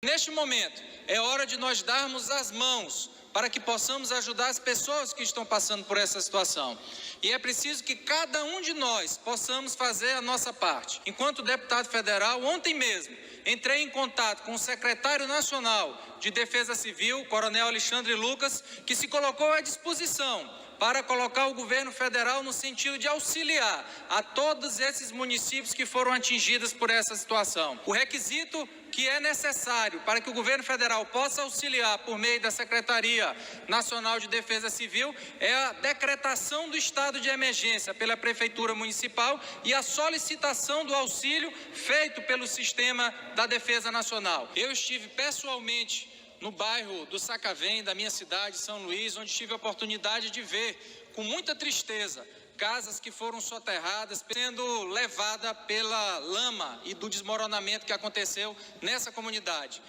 Neste momento, é hora de nós darmos as mãos para que possamos ajudar as pessoas que estão passando por essa situação. E é preciso que cada um de nós possamos fazer a nossa parte. Enquanto deputado federal, ontem mesmo, entrei em contato com o secretário nacional de Defesa Civil, Coronel Alexandre Lucas, que se colocou à disposição para colocar o governo federal no sentido de auxiliar a todos esses municípios que foram atingidos por essa situação. O requisito que é necessário para que o governo federal possa auxiliar por meio da Secretaria Nacional de Defesa Civil é a decretação do estado de emergência pela Prefeitura Municipal e a solicitação do auxílio feito pelo Sistema da Defesa Nacional. Eu estive pessoalmente no bairro do Sacavém, da minha cidade, São Luís, onde tive a oportunidade de ver, com muita tristeza, casas que foram soterradas, sendo levada pela lama e do desmoronamento que aconteceu nessa comunidade.